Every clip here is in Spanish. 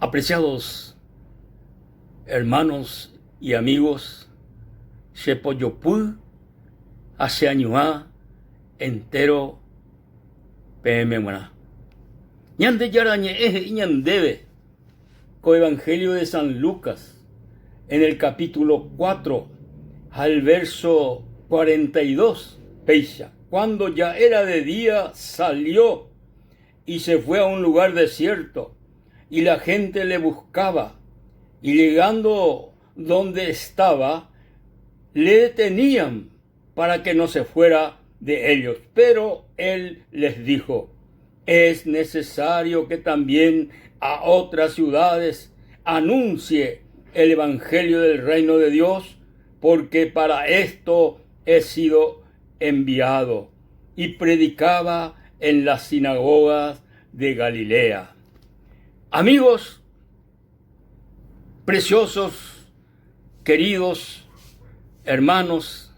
Apreciados hermanos y amigos, Shepoyopul, Aseañuá, entero, PM Muana. Ñande Yarañe Eje y Ñandebe, Coevangelio de San Lucas, en el capítulo 4, al verso 42, Peisha. Cuando ya era de día, salió y se fue a un lugar desierto, y la gente le buscaba, y llegando donde estaba, le detenían para que no se fuera de ellos. Pero él les dijo: es necesario que también a otras ciudades anuncie el evangelio del reino de Dios, porque para esto he sido enviado. Y predicaba en las sinagogas de Galilea. Amigos, preciosos, queridos hermanos,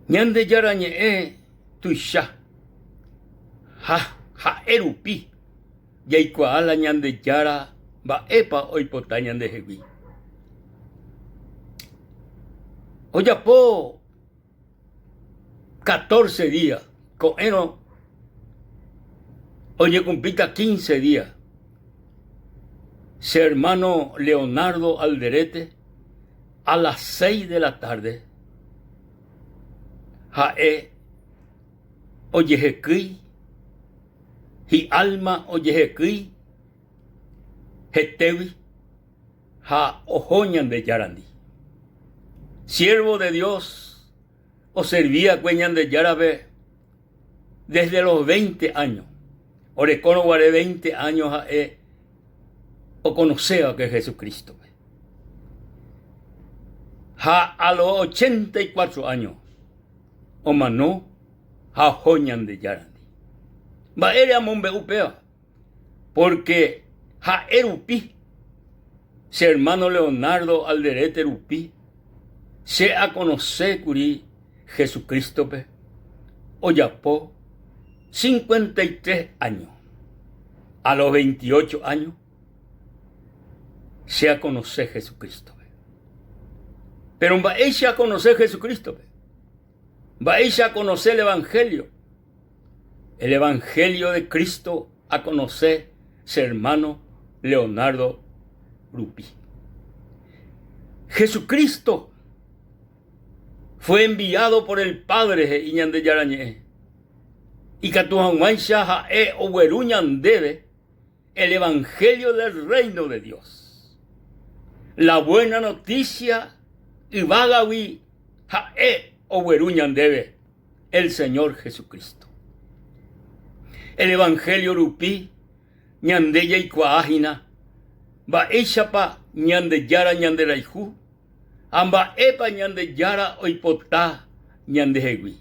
ñande yarañe tuisha ha erupi yaikuaala ñande yara mba'épa oipota ñandehegui. Oyapo 14 días, co'ẽrõ oñekumpita 15 días. Su hermano Leonardo Alderete, a las 6 de la tarde, ha'e ojehekýi, hi alma ojehekýi, hetégui, ha oho ñande yárandi. Siervo de Dios, o servía kue ñande yárape desde los 20 años. Orekono guaré 20 años o conocea que es Jesucristo. A los 84 años, o manó, ha joñan de yarandi. Va era mombe upea, porque ha erupi, su hermano Leonardo Alderete erupi, se a conocer curi Jesucristo, o yapó 53 años. A los 28 años se a conocer Jesucristo. Pero va ella a conocer Jesucristo. Va ella a conocer el Evangelio. El Evangelio de Cristo a conocer su hermano Leonardo Rupi. Jesucristo fue enviado por el Padre Iñande Yarañe. Y Catujanguansha Oweruñan debe el Evangelio del Reino de Dios. La buena noticia y Bagawi Oweruñan debe el Señor Jesucristo. El Evangelio Rupi, Ñandeya y Cuajina, va echapa Ñande Yara Ñande Raijú, amba epa Ñande Yara oipotá Ñande Hegui.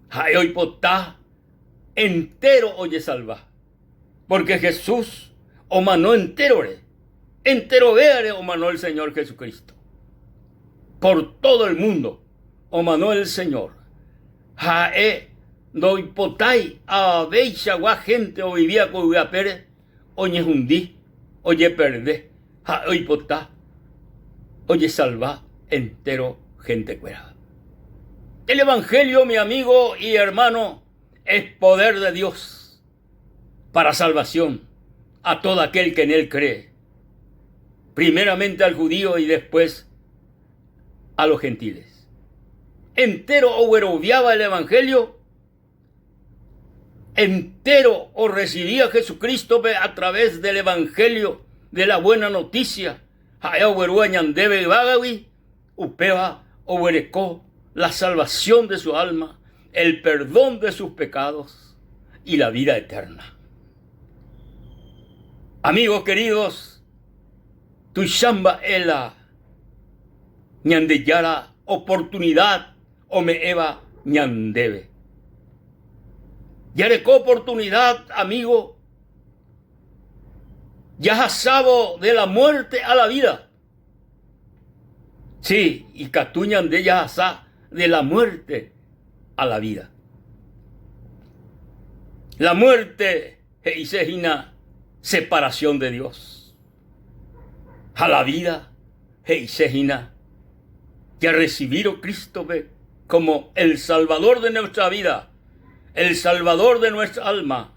Jae oipotá entero oye salva, porque Jesús o manó entero veare o manó el Señor Jesucristo. Por todo el mundo o manó el Señor. Jae doi potai a beisha gua gente o vivía con Pérez, oye hundí, oye perdé, ja hoy potá, oye salva entero gente cuera. El Evangelio, mi amigo y hermano, es poder de Dios para salvación a todo aquel que en él cree. Primeramente al judío y después a los gentiles. Entero o hueroviaba el Evangelio, entero o recibía a Jesucristo a través del Evangelio de la buena noticia. Haya huerúa ñandebe bagawi, upeba o huerecó la salvación de su alma, el perdón de sus pecados y la vida eterna. Amigos queridos, tuishamba ela ñandeyara oportunidad o me eva ñandebe. Yarecó oportunidad, amigo, ya sabo de la muerte a la vida. Sí, y catuñan de ya de la muerte a la vida. La muerte, Heisejina, separación de Dios. A la vida, hey, sejina, que recibir a Cristo como el Salvador de nuestra vida, el Salvador de nuestra alma.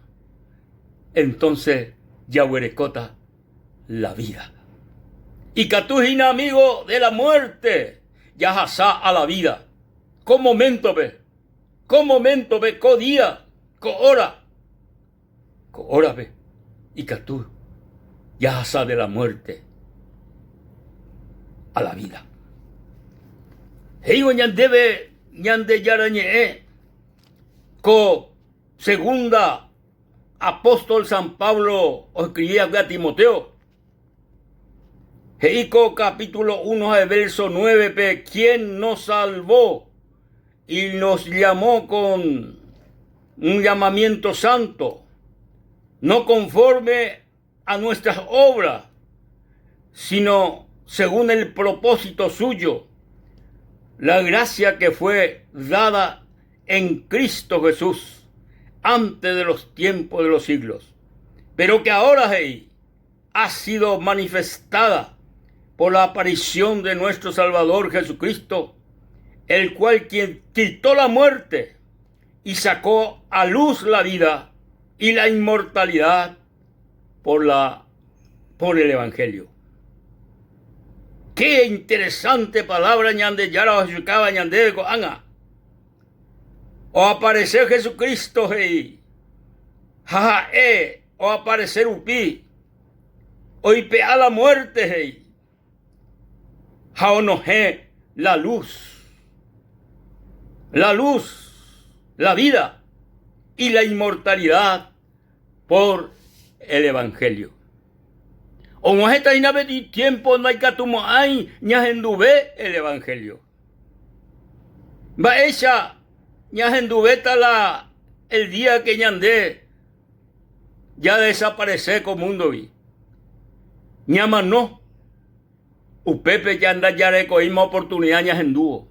Entonces, Yahuerecota, la vida. Y Catujina, amigo de la muerte, Yahasá a la vida. Con momento, co día, co hora, y Catu, Yahasá de la muerte a la vida. Heigo ñandebe ñande yarañe, co segunda apóstol San Pablo o escribía a Timoteo. Heico capítulo 1 verso 9, quien nos salvó y nos llamó con un llamamiento santo, no conforme a nuestras obras, sino según el propósito suyo, la gracia que fue dada en Cristo Jesús antes de los tiempos de los siglos, pero que ahora ha sido manifestada por la aparición de nuestro Salvador Jesucristo, el cual quien quitó la muerte y sacó a luz la vida y la inmortalidad por el Evangelio. Qué interesante palabra ñande yara o shukaba ñande ko anga. O aparecer Jesucristo o aparecer upi. O a la muerte jaonoje la luz, la vida y la inmortalidad por el Evangelio. O mojeta inabeti tiempo no hay catumo hay ñajenduve el Evangelio. Va ella ñajenduveta el día que ñandé ya desaparece como mundo vi. Ñama no. Upepe ya anda ya recoíma oportunidad ñajenduvo.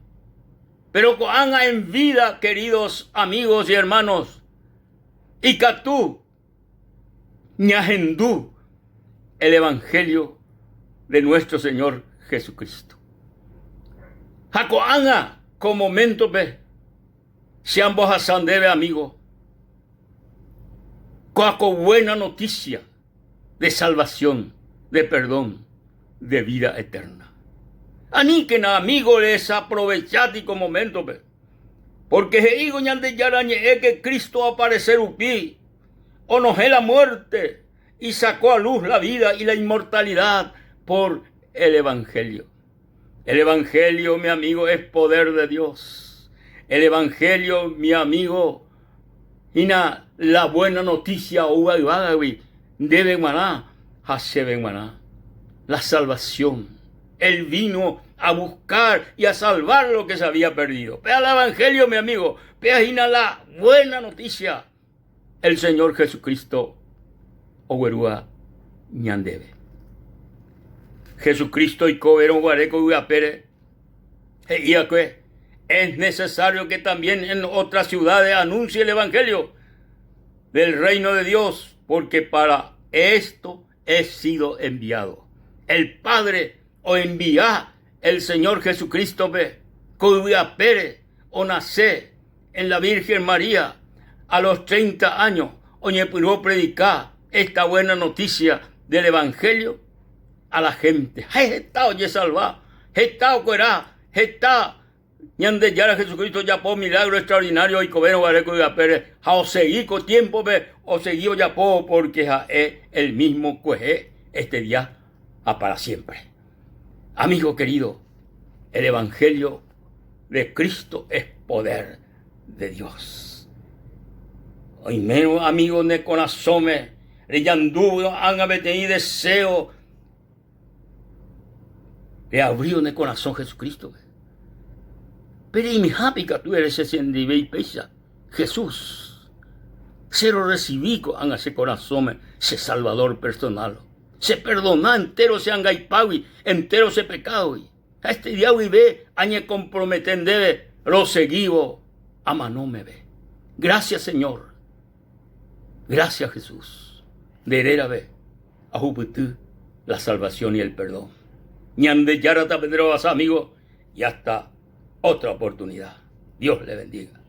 Pero coanga en vida, queridos amigos y hermanos, y catú ñajendú el Evangelio de nuestro Señor Jesucristo. Jacoanga, como momento ve, si ambos Hassan debe amigo, coaco buena noticia de salvación, de perdón, de vida eterna. Aniquen amigo les aprovechati con momento ve, porque heigo ñande yarañe que Cristo aparecer upi, onojé la muerte, y sacó a luz la vida y la inmortalidad por el Evangelio. El Evangelio, mi amigo, es poder de Dios. El Evangelio, mi amigo, la buena noticia, debe maná, hasebe maná, la salvación. Él vino a buscar y a salvar lo que se había perdido. Pea el Evangelio, mi amigo, pea la buena noticia. El Señor Jesucristo Oguerúa ñandebe. Jesucristo y Coberón Guareco y Guapere. Es necesario que también en otras ciudades anuncie el Evangelio del reino de Dios, porque para esto he sido enviado. El Padre o envía el Señor Jesucristo Coiguapere o nace en la Virgen María a los 30 años. Oye, pudo predicar esta buena noticia del Evangelio a la gente. Está oye salva, está ocuerá, está ñande yara Jesucristo ya por milagro extraordinario y cobero guareco y apere, o seguí con tiempo o seguí ya po porque es el mismo cueje este día a para siempre. Amigo querido, el Evangelio de Cristo es poder de Dios. Hoy menos amigos de corazón Yandu han tenido deseo de abrir en el corazón Jesucristo. Pero y mi happy tú eres ese y pesa Jesús. Se lo recibí con ese corazón, ese salvador personal. Se perdona entero se angaipawi, entero se pecado. A este día ve, añe comprometen debe, lo seguivo, ama no me ve. Gracias Señor. Gracias Jesús. De herera ve. a Jupitú la salvación y el perdón. Ñande Yarata Pedro, amigo, y hasta otra oportunidad. Dios le bendiga.